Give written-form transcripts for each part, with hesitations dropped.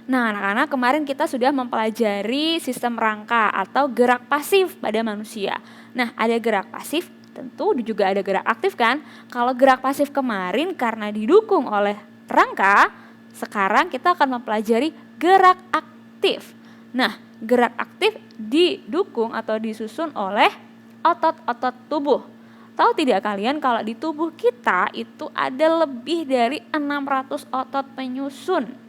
Nah, anak-anak, kemarin kita sudah mempelajari sistem rangka atau gerak pasif pada manusia. Nah, ada gerak pasif, tentu juga ada gerak aktif kan? Kalau gerak pasif kemarin karena didukung oleh rangka, sekarang kita akan mempelajari gerak aktif. Nah, gerak aktif didukung atau disusun oleh otot-otot tubuh. Tahu tidak kalian kalau di tubuh kita itu ada lebih dari 600 otot penyusun.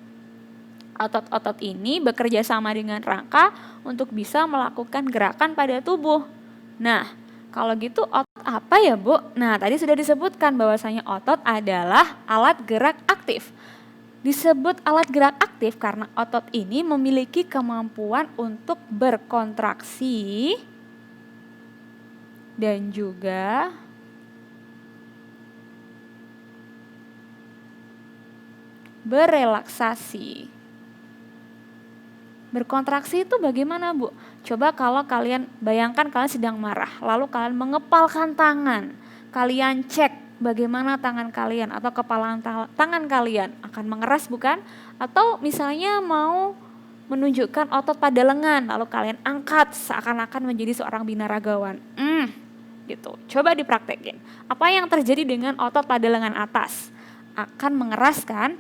Otot-otot ini bekerja sama dengan rangka untuk bisa melakukan gerakan pada tubuh. Nah, kalau gitu otot apa ya, Bu? Nah, tadi sudah disebutkan bahwasanya otot adalah alat gerak aktif. Disebut alat gerak aktif karena otot ini memiliki kemampuan untuk berkontraksi dan juga berelaksasi. Berkontraksi itu bagaimana, Bu? Coba kalau kalian bayangkan kalian sedang marah, lalu kalian mengepalkan tangan. Kalian cek bagaimana tangan kalian atau kepalan tangan kalian akan mengeras bukan? Atau misalnya mau menunjukkan otot pada lengan, lalu kalian angkat seakan-akan menjadi seorang binaragawan. Gitu. Coba dipraktekin. Apa yang terjadi dengan otot pada lengan atas? Akan mengeras kan?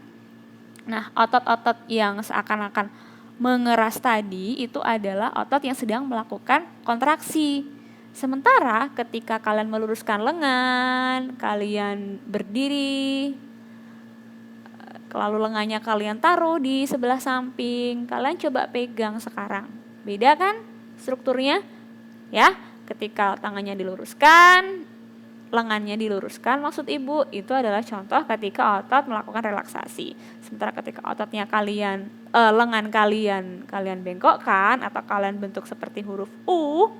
Nah, otot-otot yang seakan-akan mengeras tadi itu adalah otot yang sedang melakukan kontraksi. Sementara ketika kalian meluruskan lengan, kalian berdiri, lalu lengannya kalian taruh di sebelah samping, kalian coba pegang sekarang. Beda kan strukturnya? Ya, ketika tangannya diluruskan, lengannya diluruskan, maksud ibu itu adalah contoh ketika otot melakukan relaksasi. Sementara ketika ototnya lengan kalian bengkokkan atau kalian bentuk seperti huruf U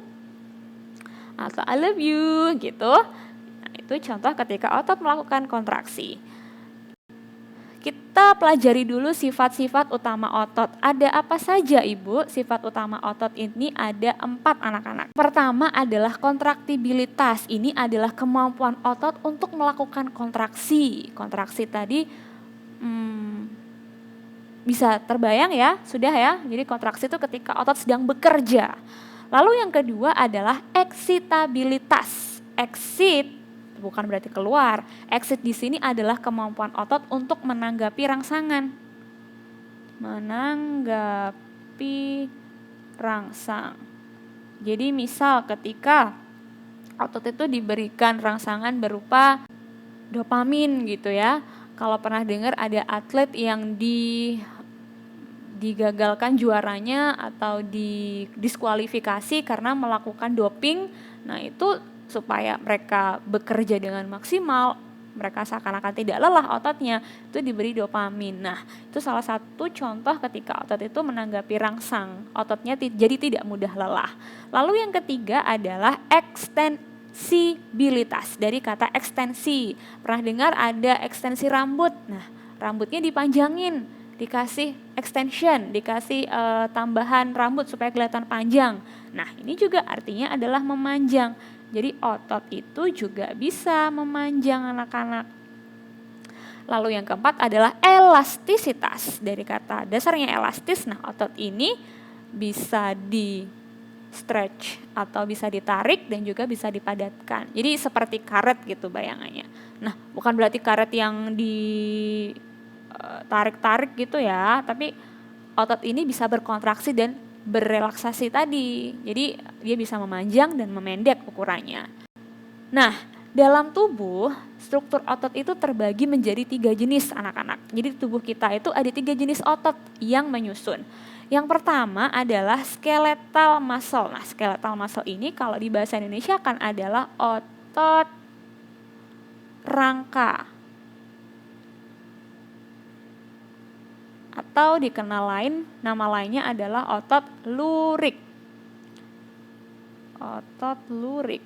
atau I love you gitu. Nah, itu contoh ketika otot melakukan kontraksi. Kita pelajari dulu sifat-sifat utama otot. Ada apa saja, Ibu? Sifat utama otot ini ada 4, anak-anak. Pertama adalah kontraktibilitas. Ini adalah kemampuan otot untuk melakukan kontraksi. Kontraksi tadi bisa terbayang ya? Sudah ya? Jadi kontraksi itu ketika otot sedang bekerja. Lalu yang kedua adalah eksitabilitas. Exit bukan berarti keluar. Exit di sini adalah kemampuan otot untuk menanggapi rangsangan. Menanggapi rangsang. Jadi misal ketika otot itu diberikan rangsangan berupa dopamin gitu ya. Kalau pernah dengar ada atlet yang digagalkan juaranya atau didiskualifikasi karena melakukan doping. Nah, itu supaya mereka bekerja dengan maksimal, mereka seakan-akan tidak lelah ototnya, itu diberi dopamin. Nah, itu salah satu contoh ketika otot itu menanggapi rangsang, ototnya jadi tidak mudah lelah. Lalu yang ketiga adalah ekstensibilitas, dari kata ekstensi. Pernah dengar ada ekstensi rambut? Nah, rambutnya dipanjangin, dikasih extension, dikasih tambahan rambut supaya kelihatan panjang. Nah, ini juga artinya adalah memanjang. Jadi otot itu juga bisa memanjang, anak-anak. Lalu yang keempat adalah elastisitas. Dari kata dasarnya elastis, nah otot ini bisa di stretch atau bisa ditarik dan juga bisa dipadatkan. Jadi seperti karet gitu bayangannya. Nah, bukan berarti karet yang ditarik-tarik gitu ya, tapi otot ini bisa berkontraksi dan berrelaksasi tadi. Jadi dia bisa memanjang dan memendek ukurannya. Nah, dalam tubuh struktur otot itu terbagi menjadi 3 jenis, anak-anak. Jadi tubuh kita itu ada 3 jenis otot yang menyusun. Yang pertama adalah skeletal muscle. Nah, skeletal muscle ini kalau di bahasa Indonesia kan adalah otot rangka. Atau dikenal nama lainnya adalah otot lurik. Otot lurik.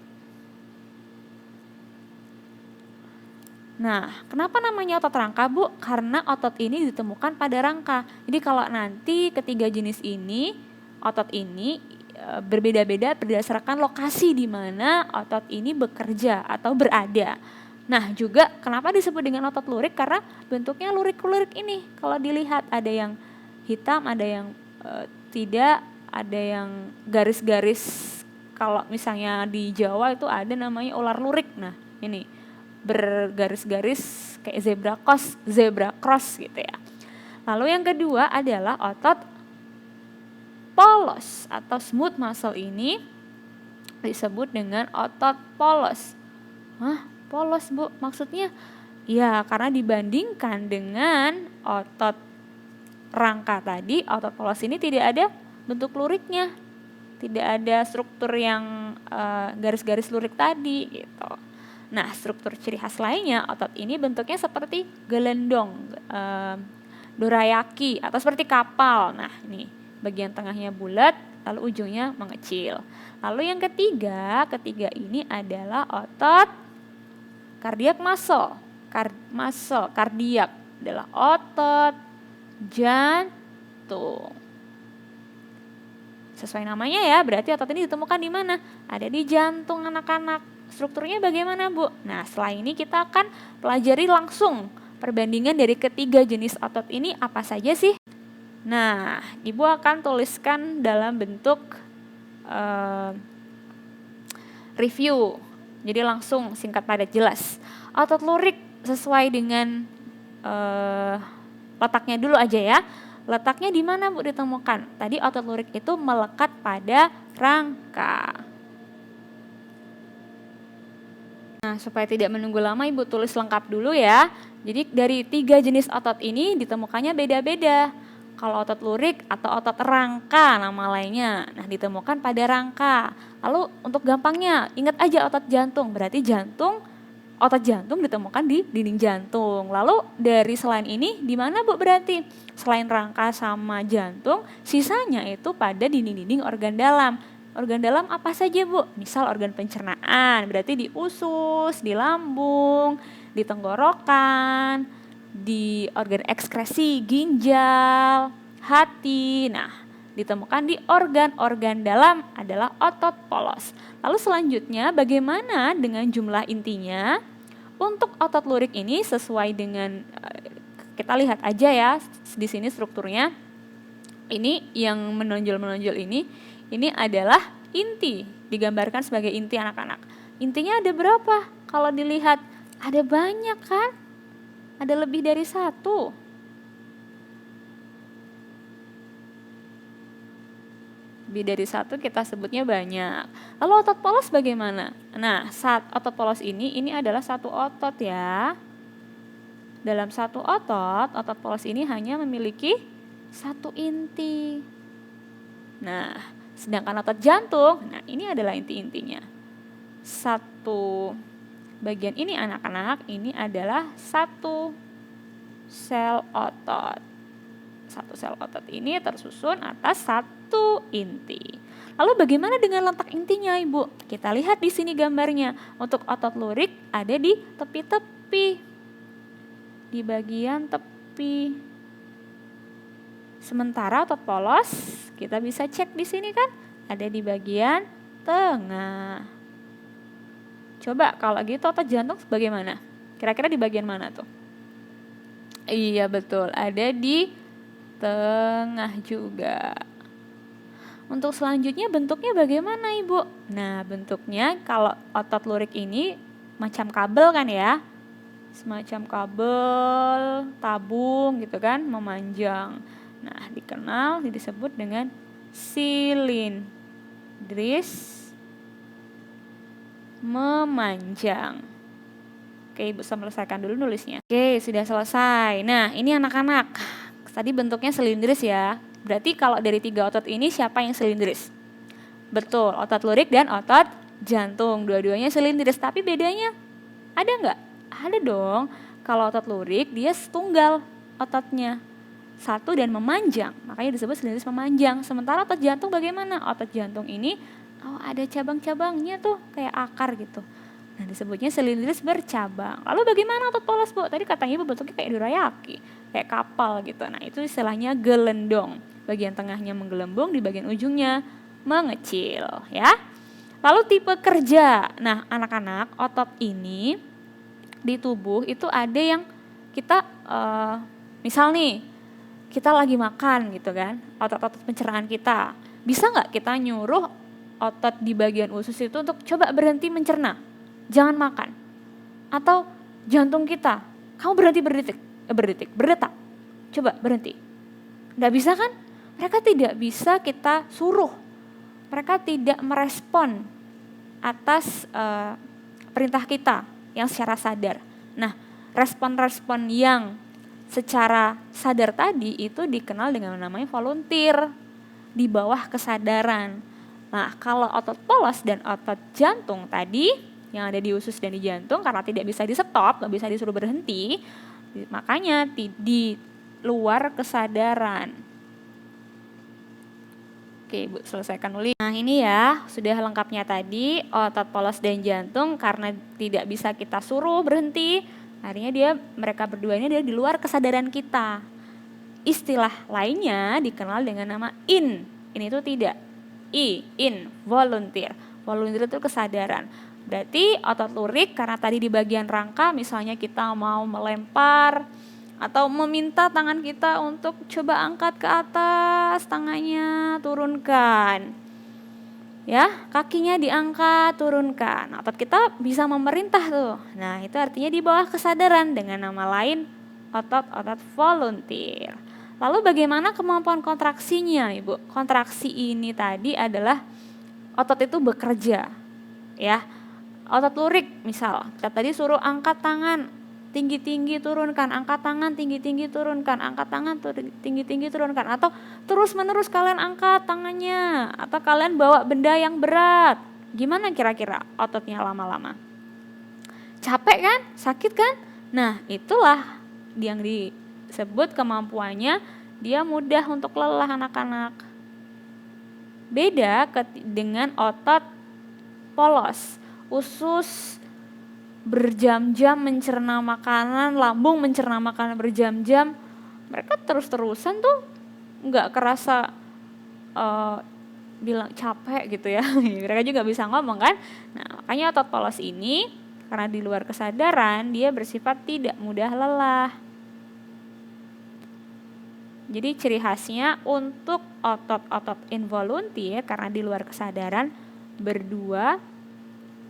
Nah, kenapa namanya otot rangka, Bu? Karena otot ini ditemukan pada rangka. Jadi kalau nanti ketiga jenis ini, otot ini berbeda-beda berdasarkan lokasi di mana otot ini bekerja atau berada. Nah, juga kenapa disebut dengan otot lurik? Karena bentuknya lurik-lurik ini. Kalau dilihat ada yang hitam, ada yang tidak, ada yang garis-garis. Kalau misalnya di Jawa itu ada namanya ular lurik. Nah, ini bergaris-garis kayak zebra cross gitu ya. Lalu yang kedua adalah otot polos atau smooth muscle ini disebut dengan otot polos. Hah, polos Bu? Maksudnya? Ya, karena dibandingkan dengan otot rangka tadi, otot polos ini tidak ada bentuk luriknya. Tidak ada struktur yang garis-garis lurik tadi gitu. Nah, struktur ciri khas lainnya, otot ini bentuknya seperti gelendong, dorayaki atau seperti kapal. Nah, ini bagian tengahnya bulat, lalu ujungnya mengecil. Lalu yang ketiga ini adalah otot kardiak muscle. Kardiak adalah otot jantung. Sesuai namanya ya, berarti otot ini ditemukan di mana? Ada di jantung anak-anak. Strukturnya bagaimana, Bu? Nah, setelah ini kita akan pelajari langsung perbandingan dari ketiga jenis otot ini apa saja sih? Nah, Ibu akan tuliskan dalam bentuk review. Jadi langsung singkat padat jelas. Otot lurik sesuai dengan letaknya dulu aja ya. Letaknya di mana Bu ditemukan? Tadi otot lurik itu melekat pada rangka. Nah, supaya tidak menunggu lama Ibu tulis lengkap dulu ya. Jadi dari 3 jenis otot ini ditemukannya beda-beda. Kalau otot lurik atau otot rangka nama lainnya, nah ditemukan pada rangka. Lalu untuk gampangnya ingat aja otot jantung, berarti otot jantung ditemukan di dinding jantung. Lalu dari selain ini di mana Bu berarti? Selain rangka sama jantung, sisanya itu pada dinding-dinding organ dalam. Organ dalam apa saja Bu? Misal organ pencernaan, berarti di usus, di lambung, di tenggorokan, di organ ekskresi, ginjal, hati. Nah, ditemukan di organ-organ dalam adalah otot polos. Lalu selanjutnya bagaimana dengan jumlah intinya? Untuk otot lurik ini sesuai dengan kita lihat aja ya di sini strukturnya. Ini yang menonjol ini adalah inti, digambarkan sebagai inti anak-anak. Intinya ada berapa? Kalau dilihat ada banyak kan? Ada lebih dari 1. Lebih dari 1 kita sebutnya banyak. Lalu otot polos bagaimana? Nah, otot polos ini adalah satu otot ya. Dalam satu otot polos ini hanya memiliki 1 inti. Nah, sedangkan otot jantung, nah ini adalah inti-intinya. 1 bagian ini anak-anak, ini adalah 1 sel otot. 1 sel otot ini tersusun atas 1 inti. Lalu bagaimana dengan letak intinya Ibu? Kita lihat di sini gambarnya. Untuk otot lurik ada di tepi-tepi. Di bagian tepi. Sementara otot polos kita bisa cek di sini kan ada di bagian tengah. Coba kalau gitu otot jantung bagaimana? Kira-kira di bagian mana tuh? Iya betul, ada di tengah juga. Untuk selanjutnya bentuknya bagaimana Ibu? Nah, bentuknya kalau otot lurik ini macam kabel kan ya. Semacam kabel tabung gitu kan, memanjang. Nah, disebut dengan silindris memanjang. Oke, Ibu selesaikan dulu nulisnya. Oke, sudah selesai. Nah, ini anak-anak. Tadi bentuknya silindris ya. Berarti kalau dari 3 otot ini siapa yang silindris? Betul, otot lurik dan otot jantung. Dua-duanya silindris, tapi bedanya ada nggak? Ada dong. Kalau otot lurik dia tunggal ototnya. 1 dan memanjang, makanya disebut silindris memanjang. Sementara otot jantung bagaimana? Otot jantung ini ada cabang-cabangnya tuh kayak akar gitu. Nah, disebutnya silindris bercabang. Lalu bagaimana otot polos, Bu? Tadi katanya Ibu bentuknya kayak dorayaki, kayak kapal gitu. Nah, itu istilahnya gelendong. Bagian tengahnya menggelembung, di bagian ujungnya mengecil, ya. Lalu tipe kerja. Nah, anak-anak, otot ini di tubuh itu ada yang kita misal nih, kita lagi makan gitu kan, otot-otot pencernaan kita. Bisa nggak kita nyuruh otot di bagian usus itu untuk coba berhenti mencerna, jangan makan. Atau jantung kita, kamu berhenti berdetak, coba berhenti. Nggak bisa kan? Mereka tidak bisa kita suruh, mereka tidak merespon atas perintah kita yang secara sadar. Nah, respon-respon yang secara sadar tadi itu dikenal dengan namanya volunteer, di bawah kesadaran. Nah, kalau otot polos dan otot jantung tadi yang ada di usus dan di jantung karena tidak bisa di stop, nggak bisa disuruh berhenti, makanya di luar kesadaran. Oke, Ibu selesaikan nulis. Nah, ini ya, sudah lengkapnya tadi otot polos dan jantung karena tidak bisa kita suruh berhenti, artinya mereka berdua ini dia di luar kesadaran kita. Istilah lainnya dikenal dengan nama in. Ini itu tidak. In, volunteer. Volunteer itu kesadaran. Berarti otot lurik karena tadi di bagian rangka misalnya kita mau melempar atau meminta tangan kita untuk coba angkat ke atas, tangannya turunkan. Ya, kakinya diangkat, turunkan. Otot kita bisa memerintah tuh. Nah, itu artinya di bawah kesadaran dengan nama lain otot-otot volunteer. Lalu bagaimana kemampuan kontraksinya, Ibu? Kontraksi ini tadi adalah otot itu bekerja. Ya. Otot lurik misal, kita tadi suruh angkat tangan tinggi-tinggi turunkan, angkat tangan tinggi-tinggi turunkan, angkat tangan tinggi-tinggi turunkan, atau terus-menerus kalian angkat tangannya, atau kalian bawa benda yang berat. Gimana kira-kira ototnya lama-lama? Capek kan? Sakit kan? Nah, itulah yang disebut kemampuannya dia mudah untuk lelah anak-anak. Beda dengan otot polos. Usus berjam-jam mencerna makanan, lambung mencerna makanan berjam-jam, mereka terus-terusan tuh nggak kerasa bilang capek gitu ya. Mereka juga bisa ngomong kan. Nah, makanya otot polos ini karena di luar kesadaran dia bersifat tidak mudah lelah. Jadi ciri khasnya untuk otot-otot involunteer karena di luar kesadaran berdua,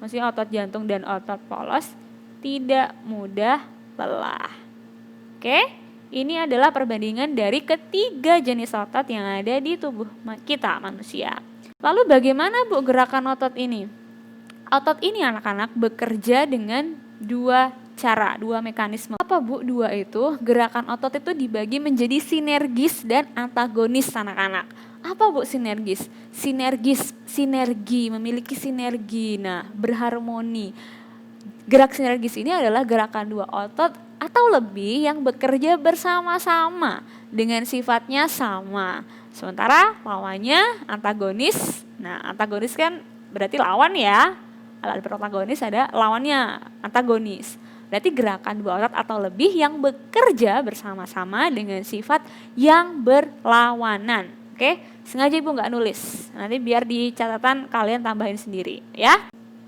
maksudnya otot jantung dan otot polos tidak mudah lelah. Oke, ini adalah perbandingan dari ketiga jenis otot yang ada di tubuh kita manusia. Lalu bagaimana Bu gerakan otot ini? Otot ini anak-anak bekerja dengan dua cara, dua mekanisme. Apa Bu dua itu? Gerakan otot itu dibagi menjadi sinergis dan antagonis anak-anak. Apa Bu sinergis? Sinergi, memiliki sinergi, nah berharmoni. Gerak sinergis ini adalah gerakan dua otot atau lebih yang bekerja bersama-sama dengan sifatnya sama. Sementara lawannya antagonis, nah antagonis kan berarti lawan ya. Kalau ada protagonis ada lawannya antagonis. Berarti gerakan dua otot atau lebih yang bekerja bersama-sama dengan sifat yang berlawanan. Oke, sengaja Ibu nggak nulis, nanti biar di catatan kalian tambahin sendiri ya.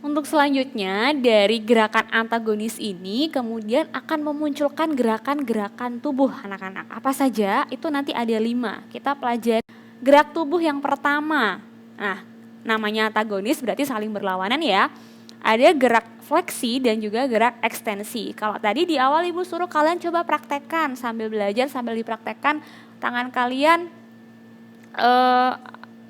Untuk selanjutnya dari gerakan antagonis ini kemudian akan memunculkan gerakan-gerakan tubuh anak-anak. Apa saja? Itu nanti ada 5. Kita pelajari gerak tubuh yang pertama. Nah, namanya antagonis berarti saling berlawanan ya. Ada gerak fleksi dan juga gerak ekstensi. Kalau tadi di awal Ibu suruh kalian coba praktekkan sambil belajar, sambil dipraktekkan tangan kalian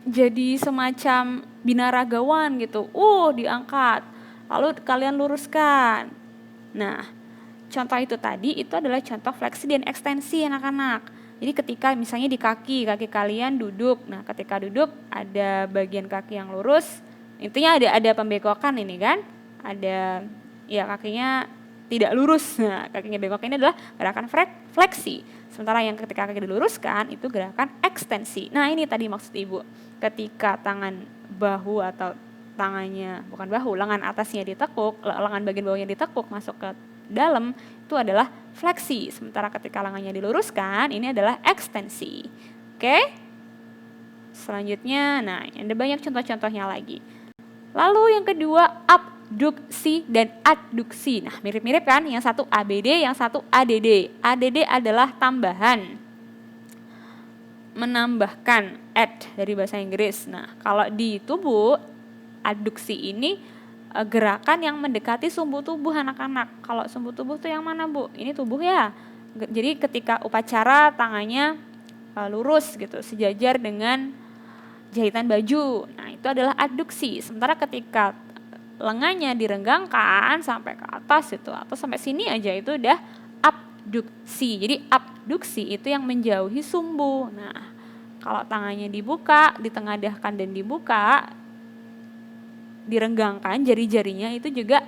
jadi semacam binaragawan gitu. Diangkat. Lalu kalian luruskan. Nah, contoh itu tadi itu adalah contoh fleksi dan ekstensi anak-anak. Jadi ketika misalnya di kaki kalian duduk. Nah, ketika duduk ada bagian kaki yang lurus. Intinya ada pembekokan ini kan. Ada ya kakinya tidak lurus. Nah, kakinya bengkok ini adalah gerakan fleksi. Sementara yang ketika kaki diluruskan itu gerakan ekstensi. Nah, ini tadi maksud Ibu. Ketika tangan bahu atau tangannya, bukan bahu, lengan atasnya ditekuk, lengan bagian bawahnya ditekuk masuk ke dalam, itu adalah fleksi. Sementara ketika lengannya diluruskan, ini adalah ekstensi. Oke? Selanjutnya, nah ada banyak contoh-contohnya lagi. Lalu yang kedua, abduksi dan adduksi. Nah, mirip-mirip kan? Yang satu ABD, yang satu ADD. ADD adalah tambahan. menambahkan, add dari bahasa Inggris. Nah, kalau di tubuh, adduksi ini gerakan yang mendekati sumbu tubuh anak-anak. Kalau sumbu tubuh tuh yang mana, Bu? Ini tubuh ya. Jadi ketika upacara tangannya lurus gitu, sejajar dengan jahitan baju. Nah, itu adalah adduksi. Sementara ketika lengannya direnggangkan sampai ke atas itu atau sampai sini aja itu udah abduksi. Jadi abduksi itu yang menjauhi sumbu. Nah, kalau tangannya dibuka, ditengadahkan dan dibuka, direnggangkan jari-jarinya itu juga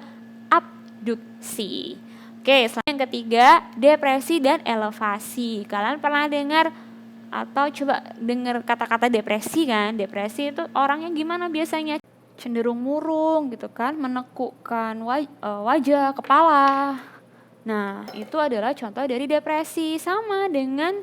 abduksi. Oke, selanjutnya yang ketiga, depresi dan elevasi. Kalian pernah dengar atau coba dengar kata-kata depresi kan? Depresi itu orangnya gimana biasanya? Cenderung murung gitu kan, menekukkan wajah, kepala. Nah, itu adalah contoh dari depresi. Sama dengan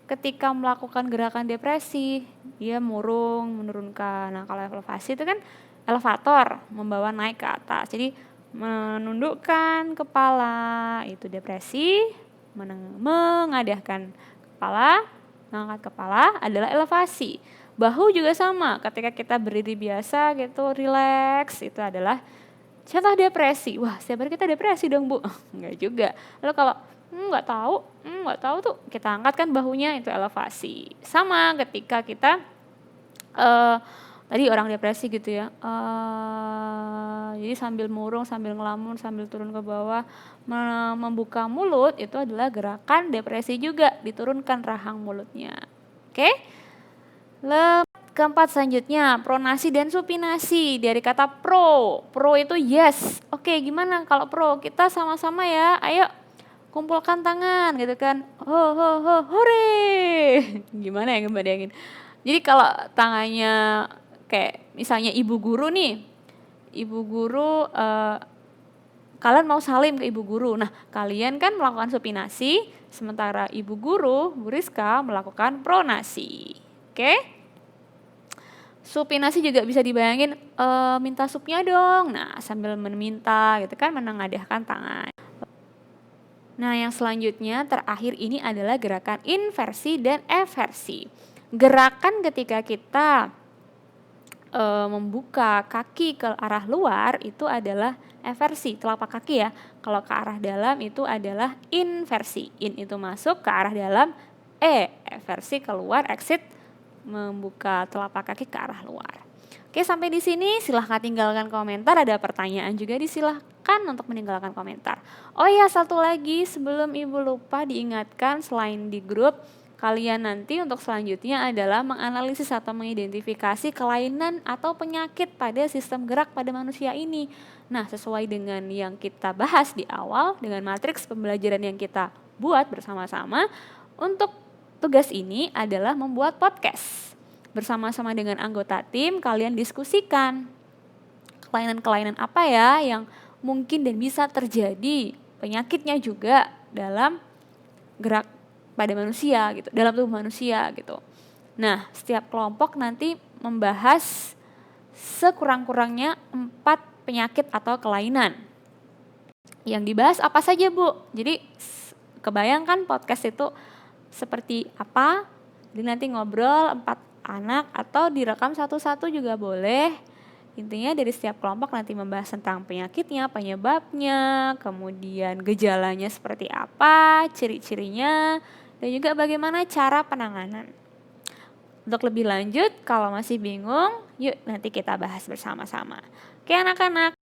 ketika melakukan gerakan depresi, dia murung, menurunkan. Nah, kalau elevasi itu kan elevator, membawa naik ke atas. Jadi menundukkan kepala itu depresi, mengadahkan kepala, mengangkat kepala adalah elevasi. Bahu juga sama, ketika kita berdiri biasa gitu, relax, itu adalah contoh depresi. Wah, setiap hari kita depresi dong, Bu. Enggak juga. Lalu kalau nggak tahu tuh, kita angkatkan bahunya, itu elevasi. Sama ketika kita tadi orang depresi gitu ya, jadi sambil murung, sambil ngelamun, sambil turun ke bawah, membuka mulut, itu adalah gerakan depresi juga, diturunkan rahang mulutnya. Oke? Keempat selanjutnya, pronasi dan supinasi dari kata pro. Pro itu yes. Oke, gimana kalau pro? Kita sama-sama ya, ayo kumpulkan tangan gitu kan. Ho ho ho hore. Gimana ya ngebayangin? Jadi kalau tangannya kayak misalnya ibu guru nih. Ibu guru kalian mau salim ke ibu guru. Nah, kalian kan melakukan supinasi, sementara ibu guru, Bu Rizka, melakukan pronasi. Oke? Supinasi juga bisa dibayangin minta supnya dong. Nah, sambil meminta gitu kan, menengadahkan tangan. Nah, yang selanjutnya terakhir ini adalah gerakan inversi dan eversi. Gerakan ketika kita membuka kaki ke arah luar itu adalah eversi, telapak kaki ya. Kalau ke arah dalam itu adalah inversi. In itu masuk ke arah dalam, eversi keluar, exit, membuka telapak kaki ke arah luar. Oke, sampai di sini silahkan tinggalkan komentar. Ada pertanyaan juga disilahkan untuk meninggalkan komentar. Oh ya, satu lagi sebelum Ibu lupa diingatkan, selain di grup, kalian nanti untuk selanjutnya adalah menganalisis atau mengidentifikasi kelainan atau penyakit pada sistem gerak pada manusia ini. Nah, sesuai dengan yang kita bahas di awal, dengan matriks pembelajaran yang kita buat bersama-sama, untuk tugas ini adalah membuat podcast. Bersama-sama dengan anggota tim, kalian diskusikan kelainan-kelainan apa ya yang mungkin dan bisa terjadi, penyakitnya juga dalam gerak pada manusia gitu, dalam tubuh manusia gitu. Nah, setiap kelompok nanti membahas sekurang-kurangnya 4 penyakit atau kelainan. Yang dibahas apa saja, Bu? Jadi kebayangkan podcast itu seperti apa, jadi nanti ngobrol 4 anak atau direkam satu-satu juga boleh. Intinya dari setiap kelompok nanti membahas tentang penyakitnya, penyebabnya, kemudian gejalanya seperti apa, ciri-cirinya, dan juga bagaimana cara penanganan. Untuk lebih lanjut, kalau masih bingung, yuk nanti kita bahas bersama-sama. Oke anak-anak.